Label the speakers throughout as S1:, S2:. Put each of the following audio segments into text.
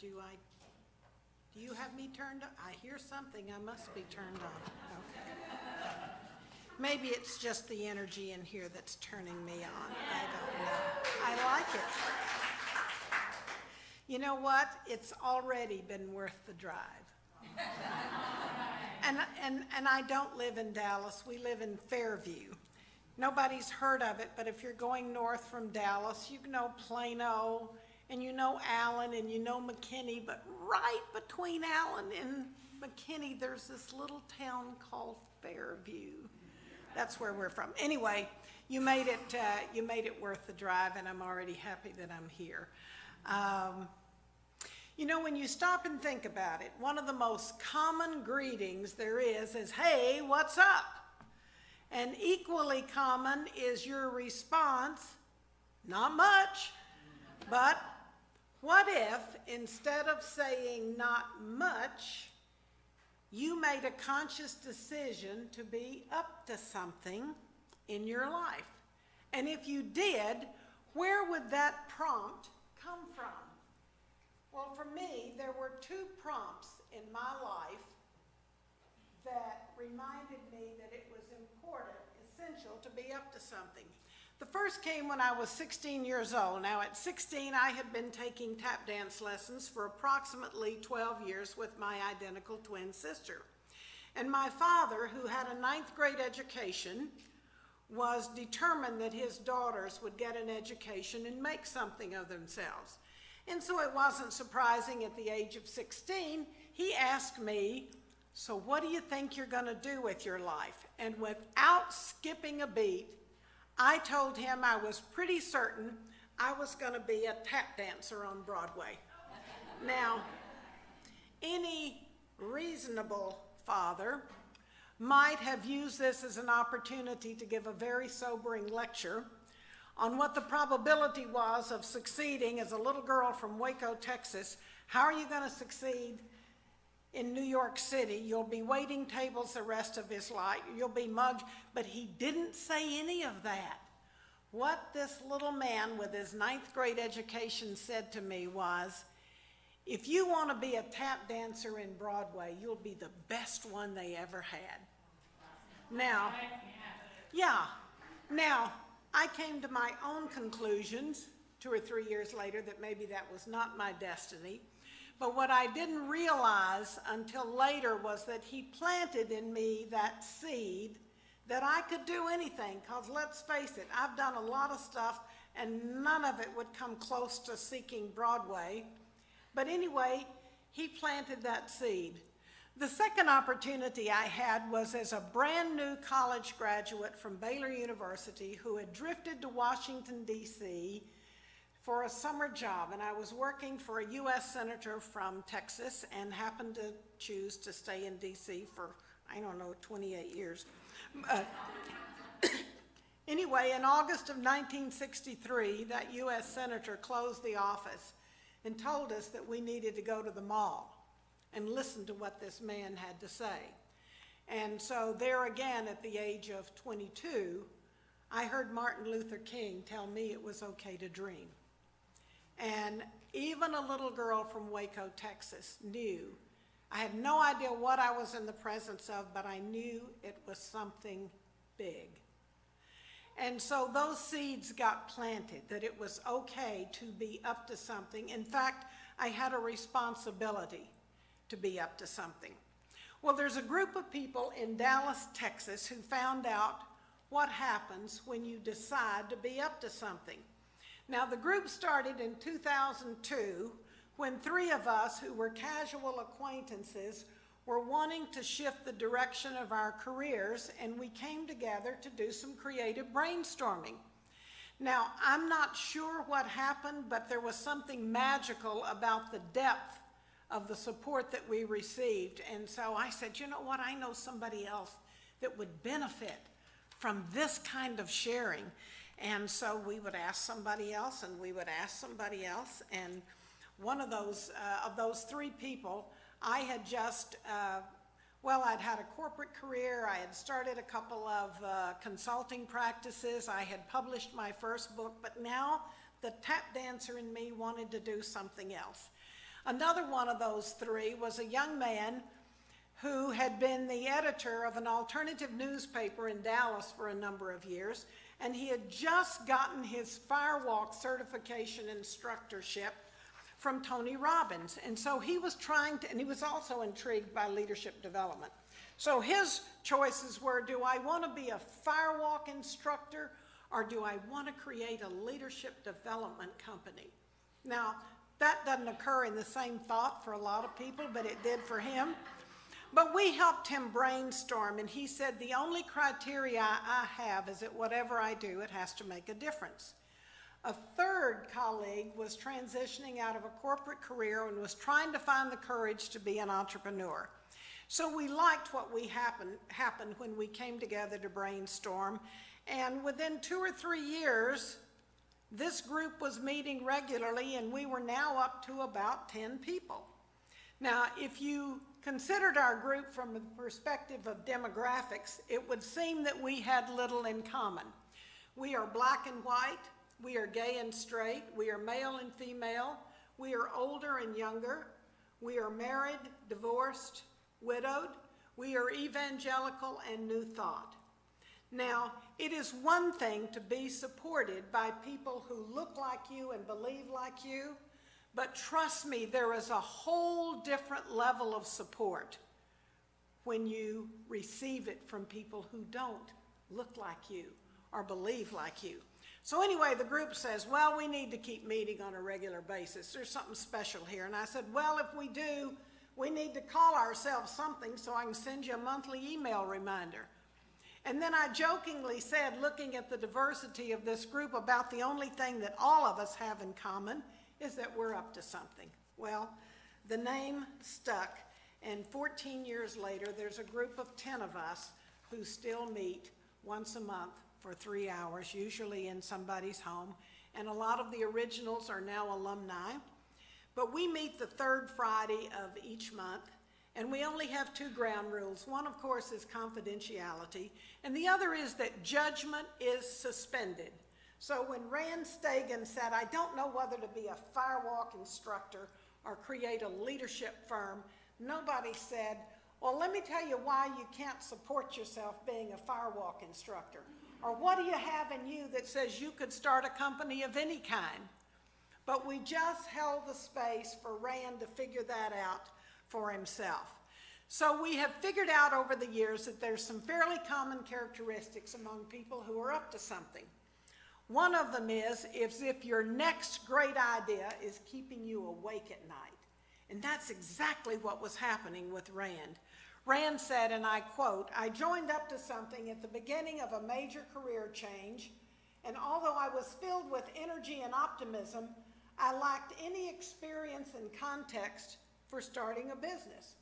S1: do you have me turned on? I hear something, I must be turned on. Okay. Maybe it's just the energy in here that's turning me on. I don't know. I like it. You know what? It's already been worth the drive. And I don't live in Dallas. We live in Fairview. Nobody's heard of it, but if you're going north from Dallas, you know Plano, and you know Allen, and you know McKinney, but right between Allen and McKinney, there's this little town called Fairview. That's where we're from. Anyway, you made it worth the drive, and I'm already happy that I'm here. You know, when you stop and think about it, one of the most common greetings there is, hey, what's up? And equally common is your response, not much. But what if, instead of saying not much, you made a conscious decision to be up to something in your life? And if you did, where would that prompt come from? Well, for me, there were two prompts in my life that reminded me that it was important, essential to be up to something. The first came when I was 16 years old. Now, at 16, I had been taking tap dance lessons for approximately 12 years with my identical twin sister. And my father, who had a 9th grade education, was determined that his daughters would get an education and make something of themselves. And so it wasn't surprising at the age of 16, he asked me, so what do you think you're going to do with your life? And without skipping a beat, I told him I was pretty certain I was going to be a tap dancer on Broadway. Now, any reasonable father might have used this as an opportunity to give a very sobering lecture on what the probability was of succeeding as a little girl from Waco, Texas. How are you going to succeed in New York City? You'll be waiting tables the rest of his life. You'll be mugged. But he didn't say any of that. What this little man with his 9th grade education said to me was, if you want to be a tap dancer in Broadway, you'll be the best one they ever had. Now, I came to my own conclusions 2 or 3 years later that maybe that was not my destiny. But what I didn't realize until later was that he planted in me that seed that I could do anything, because let's face it, I've done a lot of stuff and none of it would come close to seeking Broadway. But anyway, he planted that seed. The second opportunity I had was as a brand new college graduate from Baylor University who had drifted to Washington, D.C. for a summer job, and I was working for a U.S. senator from Texas and happened to choose to stay in D.C. for, 28 years. Anyway, in August of 1963, that U.S. senator closed the office and told us that we needed to go to the mall and listen to what this man had to say. And so there again, at the age of 22, I heard Martin Luther King tell me it was okay to dream. And even a little girl from Waco, Texas knew. I had no idea what I was in the presence of, but I knew it was something big. And so those seeds got planted, that it was okay to be up to something. In fact, I had a responsibility to be up to something. Well, there's a group of people in Dallas, Texas, who found out what happens when you decide to be up to something. Now, the group started in 2002 when 3 of us who were casual acquaintances were wanting to shift the direction of our careers, and we came together to do some creative brainstorming. Now, I'm not sure what happened, but there was something magical about the depth of the support that we received. And so I said, you know what, I know somebody else that would benefit from this kind of sharing. And so we would ask somebody else, and we would ask somebody else. And one of those 3 people, I had just, I'd had a corporate career. I had started a couple of consulting practices. I had published my first book, but now the tap dancer in me wanted to do something else. Another one of those three was a young man who had been the editor of an alternative newspaper in Dallas for a number of years, and he had just gotten his firewalk certification instructorship from Tony Robbins. And so he was trying to, and he was also intrigued by leadership development. So his choices were, do I want to be a firewalk instructor, or do I want to create a leadership development company? Now, that doesn't occur in the same thought for a lot of people, but it did for him. But we helped him brainstorm, and he said, the only criteria I have is that whatever I do, it has to make a difference. A third colleague was transitioning out of a corporate career and was trying to find the courage to be an entrepreneur. So we liked what happened when we came together to brainstorm, and within 2 or 3 years, this group was meeting regularly, and we were now up to about 10 people. Now, if you considered our group from the perspective of demographics, it would seem that we had little in common. We are black and white, we are gay and straight, we are male and female, we are older and younger, we are married, divorced, widowed, we are evangelical and New Thought. Now, it is one thing to be supported by people who look like you and believe like you, but trust me, there is a whole different level of support when you receive it from people who don't look like you or believe like you. So anyway, the group says, well, we need to keep meeting on a regular basis. There's something special here. And I said, well, if we do, we need to call ourselves something so I can send you a monthly email reminder. And then I jokingly said, looking at the diversity of this group, about the only thing that all of us have in common is that we're up to something. Well, the name stuck, and 14 years later, there's a group of 10 of us who still meet once a month for 3 hours, usually in somebody's home, and a lot of the originals are now alumni. But we meet the third Friday of each month, and we only have 2 ground rules. One, of course, is confidentiality, and the other is that judgment is suspended. So when Rand Stagen said, I don't know whether to be a firewalk instructor or create a leadership firm, nobody said, well, let me tell you why you can't support yourself being a firewalk instructor. Or what do you have in you that says you could start a company of any kind? But we just held the space for Rand to figure that out for himself. So we have figured out over the years that there's some fairly common characteristics among people who are up to something. One of them is if your next great idea is keeping you awake at night. And that's exactly what was happening with Rand. Rand said, and I quote, I joined up to something at the beginning of a major career change, and although I was filled with energy and optimism, I lacked any experience and context for starting a business.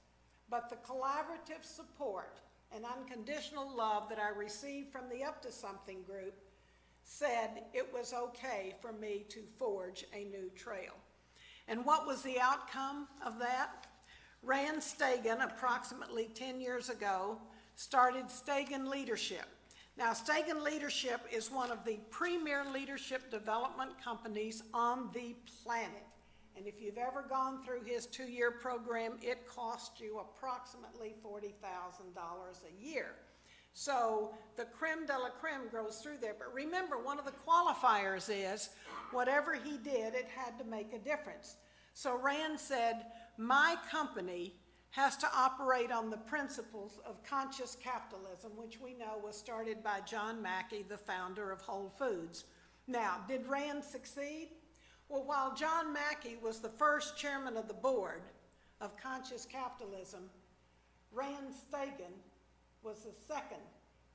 S1: But the collaborative support and unconditional love that I received from the Up to Something group said it was okay for me to forge a new trail. And what was the outcome of that? Rand Stagen, approximately 10 years ago, started Stagen Leadership. Now, Stagen Leadership is one of the premier leadership development companies on the planet. And if you've ever gone through his 2-year program, it costs you approximately $40,000 a year. So the creme de la creme goes through there. But remember, one of the qualifiers is whatever he did, it had to make a difference. So Rand said, my company has to operate on the principles of conscious capitalism, which we know was started by John Mackey, the founder of Whole Foods. Now, did Rand succeed? Well, while John Mackey was the first chairman of the board of Conscious Capitalism, Rand Stagen was the second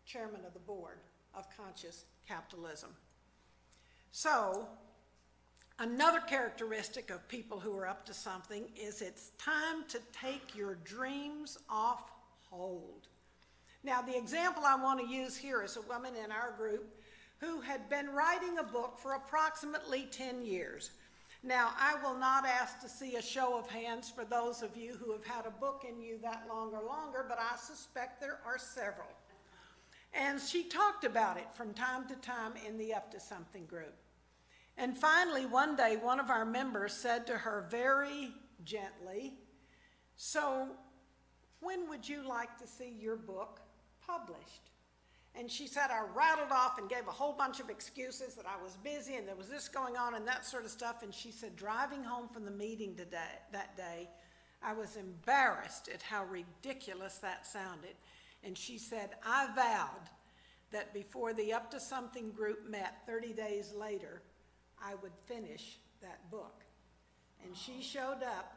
S1: chairman of the board of Conscious Capitalism. So, another characteristic of people who are up to something is it's time to take your dreams off hold. Now, the example I want to use here is a woman in our group who had been writing a book for approximately 10 years. Now, I will not ask to see a show of hands for those of you who have had a book in you that long or longer, but I suspect there are several. And she talked about it from time to time in the Up to Something group. And finally, one day, one of our members said to her very gently, so when would you like to see your book published? And she said, I rattled off and gave a whole bunch of excuses that I was busy and there was this going on and that sort of stuff. And she said, driving home from the meeting that day, I was embarrassed at how ridiculous that sounded. And she said, I vowed that before the Up to Something group met 30 days later, I would finish that book. And she showed up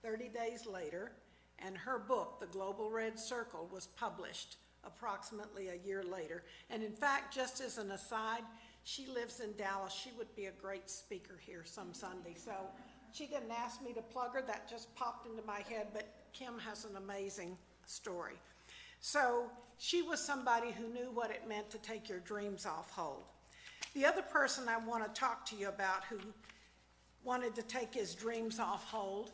S1: 30 days later, and her book, The Global Red Circle, was published approximately a year later. And in fact, just as an aside, she lives in Dallas. She would be a great speaker here some Sunday. So she didn't ask me to plug her. That just popped into my head, but Kim has an amazing story. So she was somebody who knew what it meant to take your dreams off hold. The other person I want to talk to you about who wanted to take his dreams off hold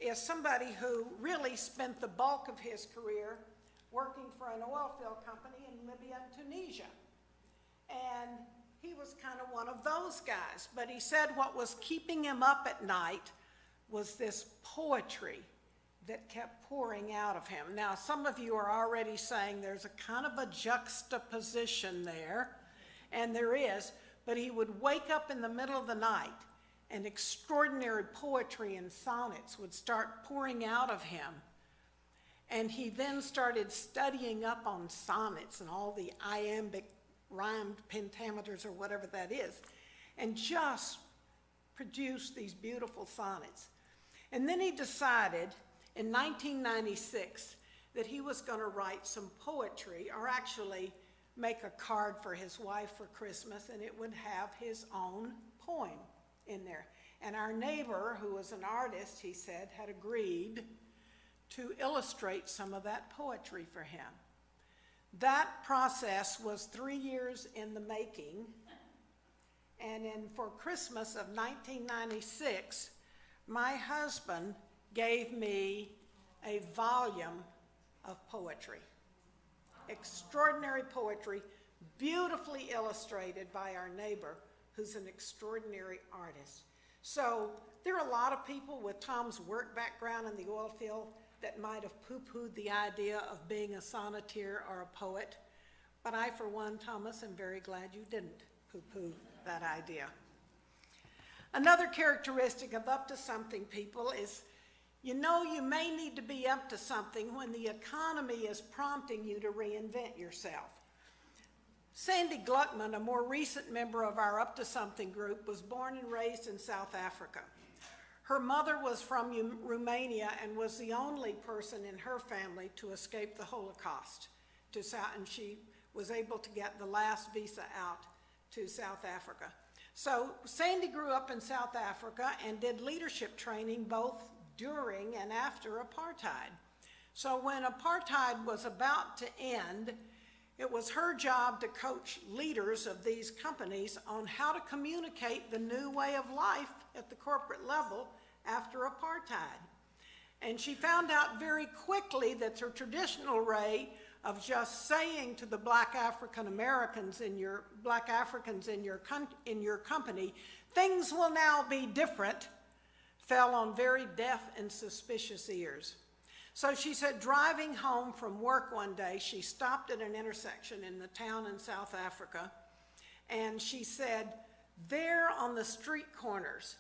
S1: is somebody who really spent the bulk of his career working for an oil field company in Libya and Tunisia. And he was kind of one of those guys, but he said what was keeping him up at night was this poetry that kept pouring out of him. Now, some of you are already saying there's a kind of a juxtaposition there, and there is, but he would wake up in the middle of the night and extraordinary poetry and sonnets would start pouring out of him. And he then started studying up on sonnets and all the iambic rhymed pentameters or whatever that is, and just produced these beautiful sonnets. And then he decided in 1996 that he was going to write some poetry, or actually make a card for his wife for Christmas, and it would have his own poem in there. And our neighbor, who was an artist, he said, had agreed to illustrate some of that poetry for him. That process was 3 years in the making, and for Christmas of 1996, my husband gave me a volume of poetry. Extraordinary poetry, beautifully illustrated by our neighbor, who's an extraordinary artist. So there are a lot of people with Tom's work background in the oil field that might have poo-pooed the idea of being a sonneteer or a poet, but I, for one, Thomas, am very glad you didn't poo-poo that idea. Another characteristic of up to something people is, you know, you may need to be up to something when the economy is prompting you to reinvent yourself. Sandy Gluckman, a more recent member of our Up to Something group, was born and raised in South Africa. Her mother was from Romania and was the only person in her family to escape the Holocaust, and she was able to get the last visa out to South Africa. So Sandy grew up in South Africa and did leadership training both during and after apartheid. So when apartheid was about to end, it was her job to coach leaders of these companies on how to communicate the new way of life at the corporate level after apartheid. And she found out very quickly that the traditional way of just saying to the black Africans in your company, things will now be different, fell on very deaf and suspicious ears. So she said, driving home from work one day, she stopped at an intersection in the town in South Africa, and she said, there on the street corners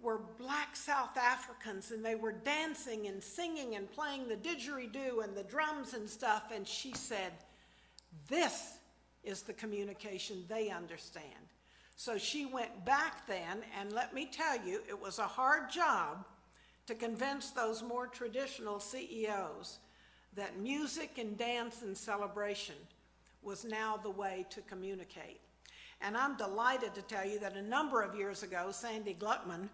S1: were black South Africans, and they were dancing and singing and playing the didgeridoo and the drums and stuff, and she said, this is the communication they understand. So she went back then, and let me tell you, it was a hard job to convince those more traditional CEOs that music and dance and celebration was now the way to communicate. And I'm delighted to tell you that a number of years ago, Sandy Gluckman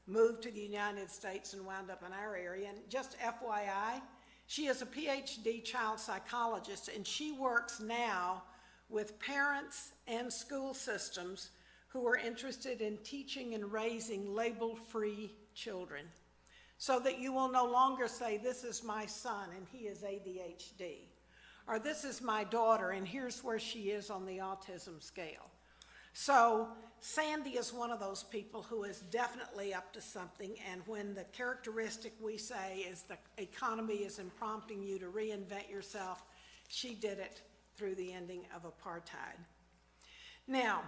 S1: moved to the United States and wound up in our area. And just FYI, she is a PhD child psychologist, and she works now with parents and school systems who are interested in teaching and raising label-free children, so that you will no longer say, this is my son and he is ADHD, or this is my daughter and here's where she is on the autism scale. So Sandy is one of those people who is definitely up to something, and when the characteristic we say is the economy is prompting you to reinvent yourself, she did it through the ending of apartheid. Now,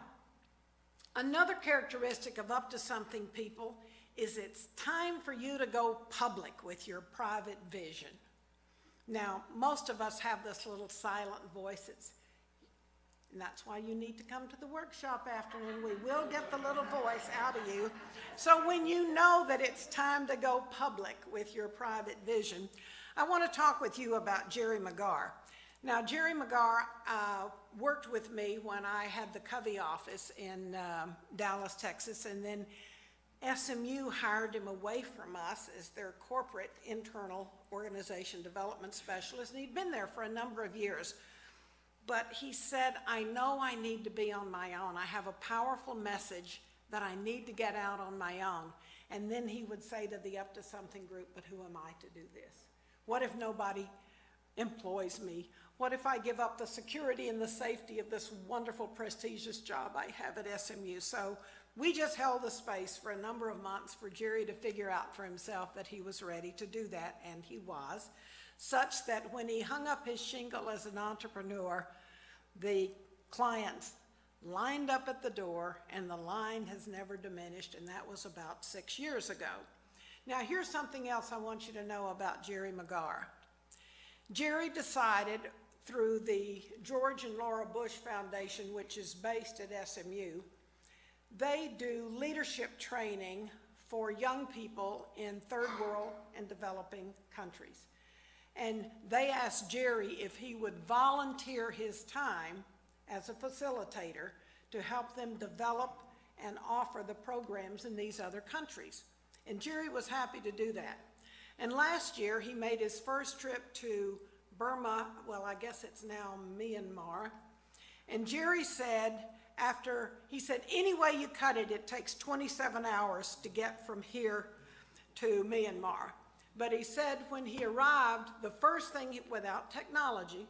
S1: another characteristic of up to something people is it's time for you to go public with your private vision. Now, most of us have this little silent voice. And that's why you need to come to the workshop afternoon. We will get the little voice out of you. So when you know that it's time to go public with your private vision, I want to talk with you about Jerry McGarr. Now, Jerry McGarr worked with me when I had the Covey office in Dallas, Texas, and then SMU hired him away from us as their corporate internal organization development specialist, and he'd been there for a number of years. But he said, I know I need to be on my own. I have a powerful message that I need to get out on my own. And then he would say to the Up to Something group, but who am I to do this? What if nobody employs me? What if I give up the security and the safety of this wonderful, prestigious job I have at SMU? So we just held the space for a number of months for Jerry to figure out for himself that he was ready to do that, and he was, such that when he hung up his shingle as an entrepreneur, the clients lined up at the door, and the line has never diminished, and that was about 6 years ago. Now, here's something else I want you to know about Jerry McGarr. Jerry decided through the George and Laura Bush Foundation, which is based at SMU, they do leadership training for young people in third world and developing countries. And they asked Jerry if he would volunteer his time as a facilitator to help them develop and offer the programs in these other countries. And Jerry was happy to do that. And last year, he made his first trip to Burma, well, I guess it's now Myanmar. And Jerry said, any way you cut it, it takes 27 hours to get from here to Myanmar. But he said when he arrived, the first thing, without technology,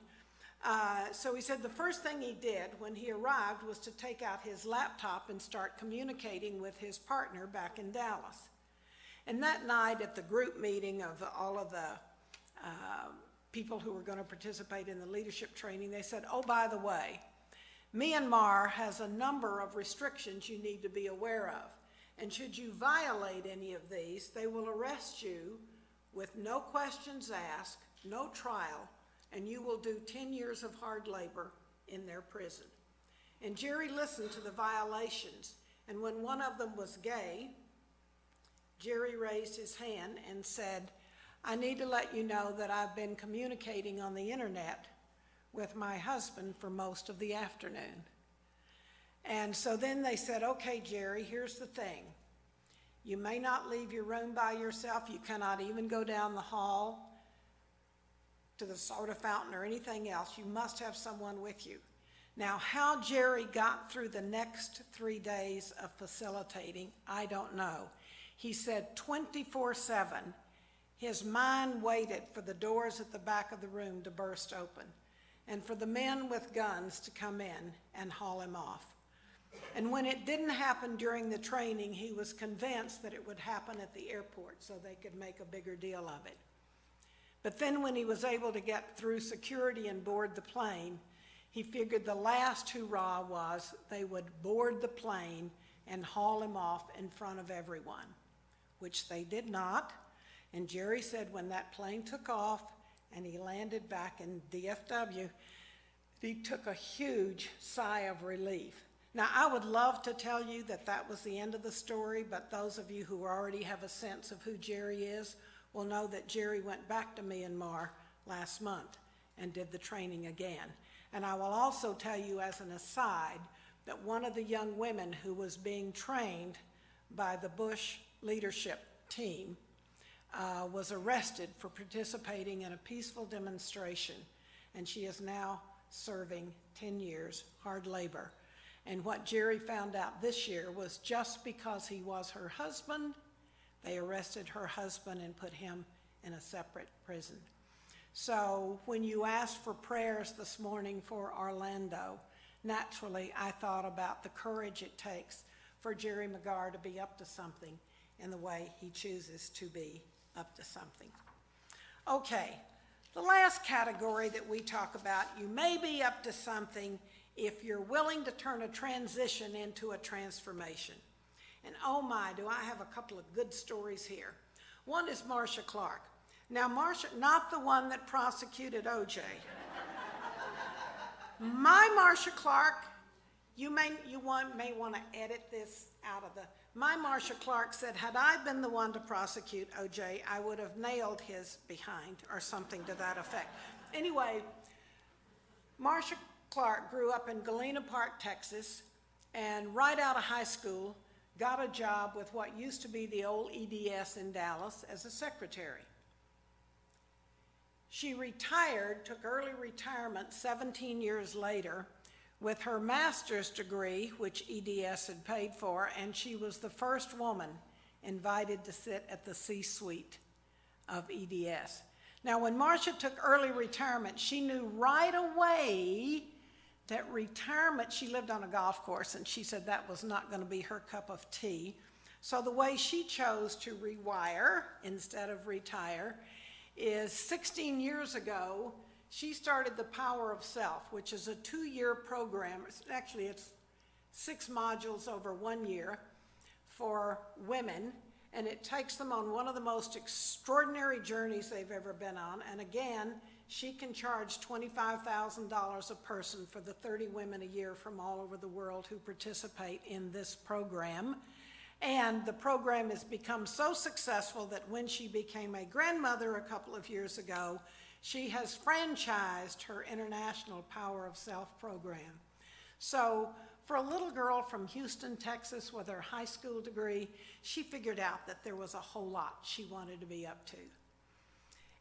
S1: so he said the first thing he did when he arrived was to take out his laptop and start communicating with his partner back in Dallas. And that night at the group meeting of all of the people who were going to participate in the leadership training, they said, oh, by the way, Myanmar has a number of restrictions you need to be aware of. And should you violate any of these, they will arrest you with no questions asked, no trial, and you will do 10 years of hard labor in their prison. And Jerry listened to the violations, and when one of them was gay, Jerry raised his hand and said, I need to let you know that I've been communicating on the internet with my husband for most of the afternoon. And so then they said, okay, Jerry, here's the thing. You may not leave your room by yourself. You cannot even go down the hall to the soda fountain or anything else. You must have someone with you. Now, how Jerry got through the next 3 days of facilitating, I don't know. He said 24/7, his mind waited for the doors at the back of the room to burst open and for the men with guns to come in and haul him off. And when it didn't happen during the training, he was convinced that it would happen at the airport so they could make a bigger deal of it. But then when he was able to get through security and board the plane, he figured the last hurrah was they would board the plane and haul him off in front of everyone, which they did not. And Jerry said when that plane took off and he landed back in DFW, he took a huge sigh of relief. Now, I would love to tell you that that was the end of the story, but those of you who already have a sense of who Jerry is will know that Jerry went back to Myanmar last month and did the training again. And I will also tell you as an aside that one of the young women who was being trained by the Bush leadership team was arrested for participating in a peaceful demonstration, and she is now serving 10 years hard labor. And what Jerry found out this year was just because he was her husband, they arrested her husband and put him in a separate prison. So when you asked for prayers this morning for Orlando, naturally I thought about the courage it takes for Jerry McGarr to be up to something in the way he chooses to be up to something. Okay, the last category that we talk about, you may be up to something if you're willing to turn a transition into a transformation. And oh my, do I have a couple of good stories here. One is Marcia Clark. Now Marcia, not the one that prosecuted OJ. My Marcia Clark, you may want to edit this out of the, my Marcia Clark said, had I been the one to prosecute OJ, I would have nailed his behind, or something to that effect. Anyway, Marcia Clark grew up in Galena Park, Texas, and right out of high school, got a job with what used to be the old EDS in Dallas as a secretary. She retired, took early retirement 17 years later with her master's degree, which EDS had paid for, and she was the first woman invited to sit at the C-suite of EDS. Now, when Marcia took early retirement, she knew right away that retirement, she lived on a golf course, and she said that was not going to be her cup of tea. So the way she chose to rewire instead of retire is 16 years ago, she started The Power of Self, which is a 2-year program. Actually, it's 6 modules over 1 year for women, and it takes them on one of the most extraordinary journeys they've ever been on. And again, she can charge $25,000 a person for the 30 women a year from all over the world who participate in this program. And the program has become so successful that when she became a grandmother a couple of years ago, she has franchised her International Power of Self program. So for a little girl from Houston, Texas with her high school degree, she figured out that there was a whole lot she wanted to be up to.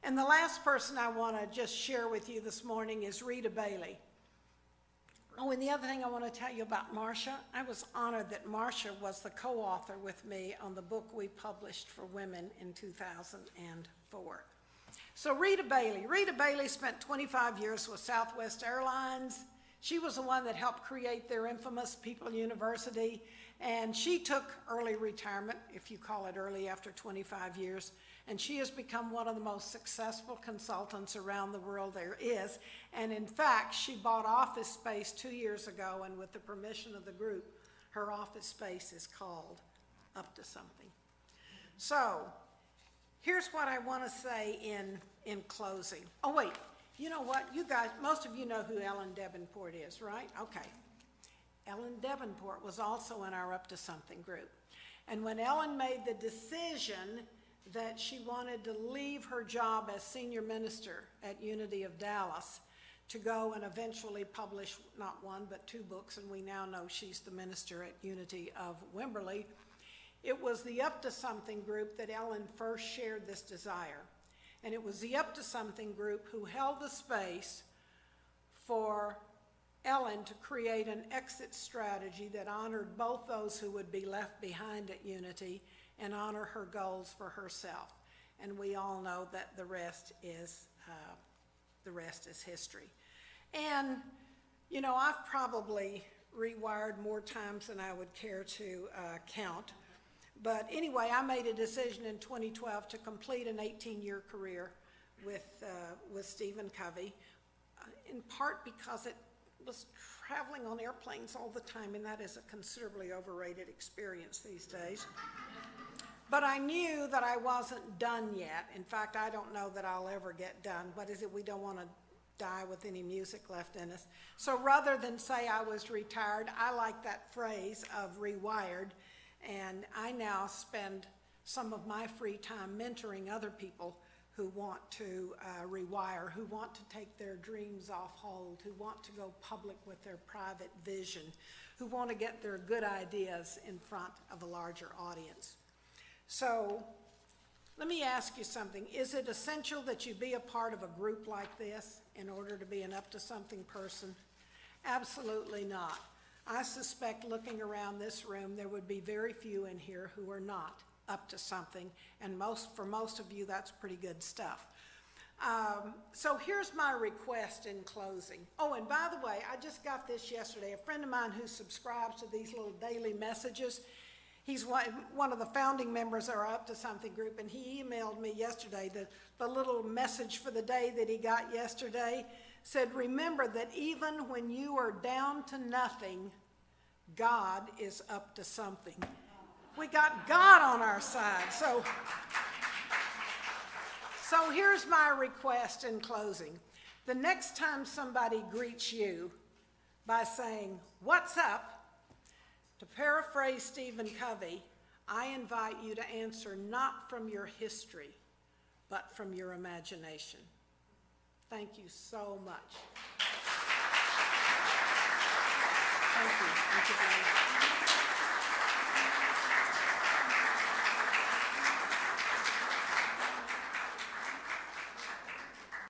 S1: And the last person I want to just share with you this morning is Rita Bailey. Oh, and the other thing I want to tell you about Marcia, I was honored that Marcia was the co-author with me on the book we published for women in 2004. So Rita Bailey spent 25 years with Southwest Airlines. She was the one that helped create their infamous People University, and she took early retirement, if you call it early, after 25 years, and she has become one of the most successful consultants around the world there is. And in fact, she bought office space 2 years ago, and with the permission of the group, her office space is called Up to Something. So here's what I want to say in closing. Oh wait, you know what? You guys, most of you know who Ellen Davenport is, right? Okay. Ellen Davenport was also in our Up to Something group. And when Ellen made the decision that she wanted to leave her job as senior minister at Unity of Dallas to go and eventually publish not one but 2 books, and we now know she's the minister at Unity of Wimberley, it was the Up to Something group that Ellen first shared this desire. And it was the Up to Something group who held the space for Ellen to create an exit strategy that honored both those who would be left behind at Unity and honor her goals for herself. And we all know that the rest is history. And, you know, I've probably rewired more times than I would care to count. But anyway, I made a decision in 2012 to complete an 18-year career with Stephen Covey, in part because it was traveling on airplanes all the time, and that is a considerably overrated experience these days. But I knew that I wasn't done yet. In fact, I don't know that I'll ever get done. What is it? We don't want to die with any music left in us. So rather than say I was retired, I like that phrase of rewired. And I now spend some of my free time mentoring other people who want to rewire, who want to take their dreams off hold, who want to go public with their private vision, who want to get their good ideas in front of a larger audience. So let me ask you something. Is it essential that you be a part of a group like this in order to be an Up to Something person? Absolutely not. I suspect looking around this room, there would be very few in here who are not up to something, and for most of you, that's pretty good stuff. So here's my request in closing. Oh, and by the way, I just got this yesterday. A friend of mine who subscribes to these little daily messages, he's one of the founding members of our Up to Something group, and he emailed me yesterday the little message for the day that he got yesterday. Said, remember that even when you are down to nothing, God is up to something. We got God on our side. So here's my request in closing. The next time somebody greets you by saying, "What's up?" to paraphrase Stephen Covey, I invite you to answer not from your history, but from your imagination. Thank you so much. Thank you. Thank you very much.